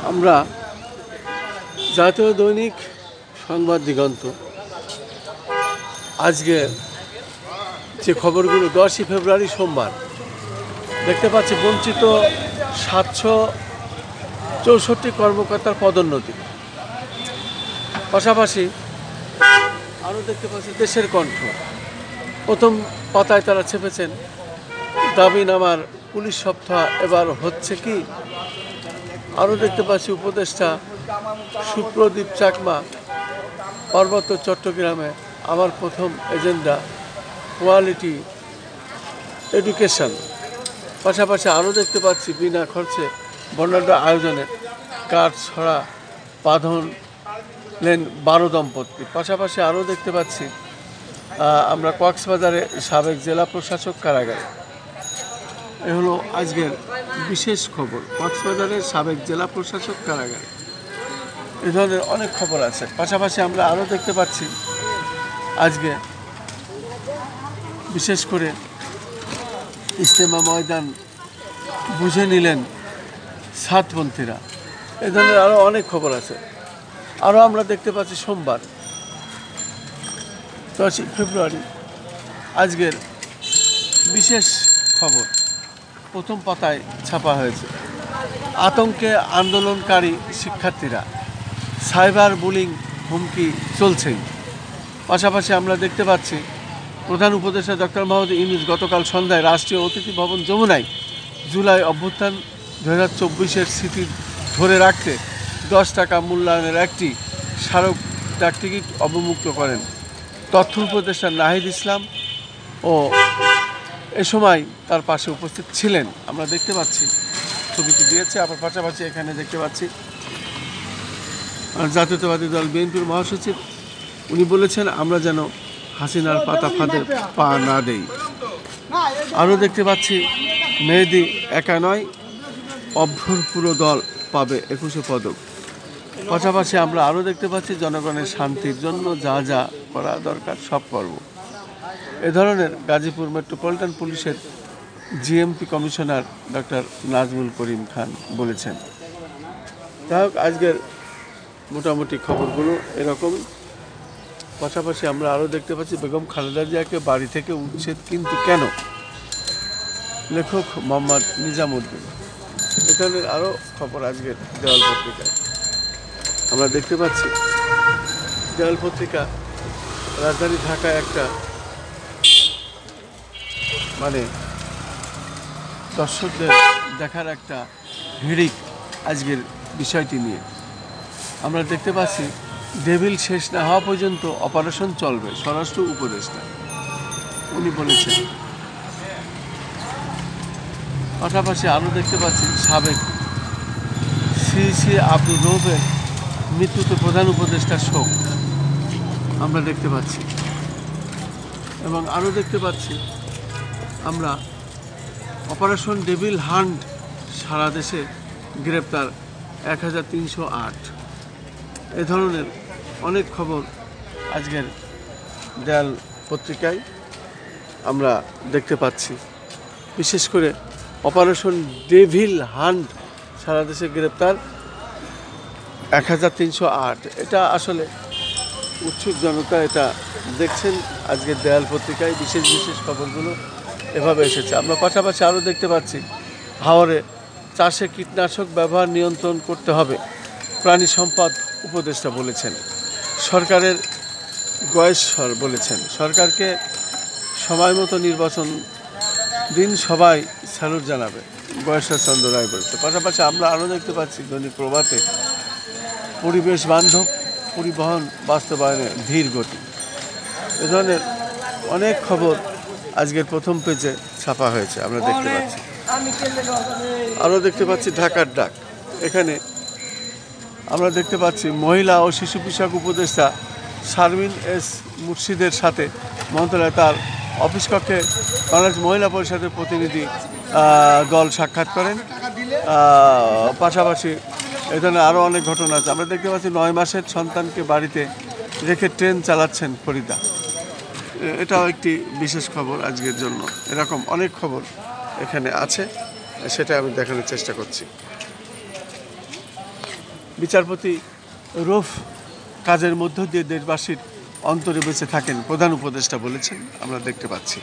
আমরা জাতীয় দৈনিক সংবাদ দিগন্ত আজকে যে খবরগুলো 10ই ফেব্রুয়ারি সোমবার দেখতে পাচ্ছি বঞ্চিত 764 কর্মকর্তার পদোন্নতি, পাশাপাশি আরও দেখতে পাচ্ছি দেশের কণ্ঠ প্রথম পাতায় তারা ছেপেছেন দাবিনামার পুলিশ সপ্তাহ এবার হচ্ছে কি। আরও দেখতে পাচ্ছি উপদেষ্টা সুপ্রদীপ চাকমা পার্বত্য চট্টগ্রামে আমার প্রথম এজেন্ডা কোয়ালিটি এডুকেশন। পাশাপাশি আরও দেখতে পাচ্ছি বিনা খরচে বর্ণাঢ্য আয়োজনে কাঠ ছড়া বাঁধলেন 12 দম্পতি। পাশাপাশি আরও দেখতে পাচ্ছি আমরা কক্সবাজারে সাবেক জেলা প্রশাসক কারাগারে। এ হলো আজকের বিশেষ খবর, কক্সবাজারের সাবেক জেলা প্রশাসক কারাগারে। এ ধরনের অনেক খবর আছে। পাশাপাশি আমরা আরও দেখতে পাচ্ছি আজকে বিশেষ করে ইজতেমা ময়দান বুঝে নিলেন সাতপন্থীরা। এ ধরনের আরও অনেক খবর আছে। আরও আমরা দেখতে পাচ্ছি সোমবার 10ই ফেব্রুয়ারি আজকের বিশেষ খবর প্রথম পাতায় ছাপা হয়েছে। আতঙ্কে আন্দোলনকারী শিক্ষার্থীরা, সাইবার বুলিং হুমকি চলছেই। পাশাপাশি আমরা দেখতে পাচ্ছি প্রধান উপদেষ্টা ডক্টর মোহাম্মদ ইউনূস গতকাল সন্ধ্যায় রাষ্ট্রীয় অতিথি ভবন যমুনায় জুলাই অভ্যুত্থান 2024-এর স্মৃতি ধরে রাখতে 10 টাকা মূল্যায়নের একটি স্মারক ডাকটিকিট অবমুক্ত করেন তথ্য উপদেষ্টা নাহিদ ইসলাম ও এ সময় তার পাশে উপস্থিত ছিলেন। আমরা দেখতে পাচ্ছি ছবিটি দিয়েছে। আবার পাশাপাশি এখানে দেখতে পাচ্ছি জাতীয়তাবাদী দল বিএনপির মহাসচিব, উনি বলেছেন আমরা যেন হাসিনার পাতা ফাঁদে পা না দেই। আরও দেখতে পাচ্ছি মেহেদী একা নয়, অভ্যর পুরো দল পাবে 21 পদক। পাশাপাশি আমরা আরও দেখতে পাচ্ছি জনগণের শান্তির জন্য যা যা করা দরকার সব করব। এ ধরনের গাজীপুর মেট্রোপলিটন পুলিশের GMP commissioner doctor Nazmul Karim Khan বলেছেন। যাই হোক, আজকের মোটামুটি খবরগুলো এরকম। পাশাপাশি আমরা আরও দেখতে পাচ্ছি বেগম খালেদা জিয়াকে বাড়ি থেকে উচ্ছেদ কিন্তু কেন, লেখক মোহাম্মদ নিজামুদ্দিন। এ ধরনের আরও খবর আজকের দেওয়াল পত্রিকায় আমরা দেখতে পাচ্ছি। দেওয়াল পত্রিকা রাজধানী ঢাকায় একটা দর্শকদের দেখার একটা হিড়িক আজকের বিষয়টি নিয়ে আমরা দেখতে পাচ্ছি ডেভিল শেষ না হওয়া পর্যন্ত অপারেশন চলবে, স্বরাষ্ট্র উপদেষ্টা উনি বলেছেন। পাশাপাশি আরও দেখতে পাচ্ছি সাবেক শ্রী আব্দুর রৌফের মৃত্যুতে প্রধান উপদেষ্টার শোক আমরা দেখতে পাচ্ছি। এবং আরও দেখতে পাচ্ছি আমরা অপারেশন ডেভিল হান্ট, সারা দেশে গ্রেপ্তার 1308। এ ধরনের অনেক খবর আজকের দেয়াল পত্রিকায় আমরা দেখতে পাচ্ছি। বিশেষ করে অপারেশন ডেভিল হান্ট, সারা দেশে গ্রেপ্তার 1308। এটা আসলে উৎসুক জনতা এটা দেখছেন। আজকের দেয়াল পত্রিকায় বিশেষ বিশেষ খবরগুলো এভাবে এসেছে। আমরা পাশাপাশি আরও দেখতে পাচ্ছি হাওরে চাষে কীটনাশক ব্যবহার নিয়ন্ত্রণ করতে হবে, প্রাণী সম্পদ উপদেষ্টা বলেছেন। সরকারের গয়েশ্বর বলেছেন সরকারকে সময় মতো নির্বাচন দিন, সবাই স্যালুট জানাবে, গয়েশ্বর চন্দ্র রায় বলেছে। পাশাপাশি আমরা আরও দেখতে পাচ্ছি দৈনিক প্রভাতে পরিবেশ বান্ধব পরিবহন বাস্তবায়নে ধীর গতি। এ ধরনের অনেক খবর আজকের প্রথম পেজে ছাপা হয়েছে আমরা দেখতে পাচ্ছি। আরও দেখতে পাচ্ছি ঢাকার ডাক। এখানে আমরা দেখতে পাচ্ছি মহিলা ও শিশু বিষয়ক উপদেষ্টা শারমিন এস মুর্শিদের সাথে মন্ত্রণালয়ে তার অফিস কক্ষে বাংলাদেশ মহিলা পরিষদের প্রতিনিধি দল সাক্ষাৎ করেন। পাশাপাশি এই ধরনের আরও অনেক ঘটনা আছে। আমরা দেখতে পাচ্ছি 9 মাসের সন্তানকে বাড়িতে রেখে ট্রেন চালাচ্ছেন ফরিদা। এটাও একটি বিশেষ খবর আজকের জন্য। এরকম অনেক খবর এখানে আছে, সেটা আমি দেখানোর চেষ্টা করছি। বিচারপতি রউফ কাজের মধ্য দিয়ে দেশবাসীর অন্তরে বেঁচে থাকেন প্রধান উপদেষ্টা বলেছেন আমরা দেখতে পাচ্ছি।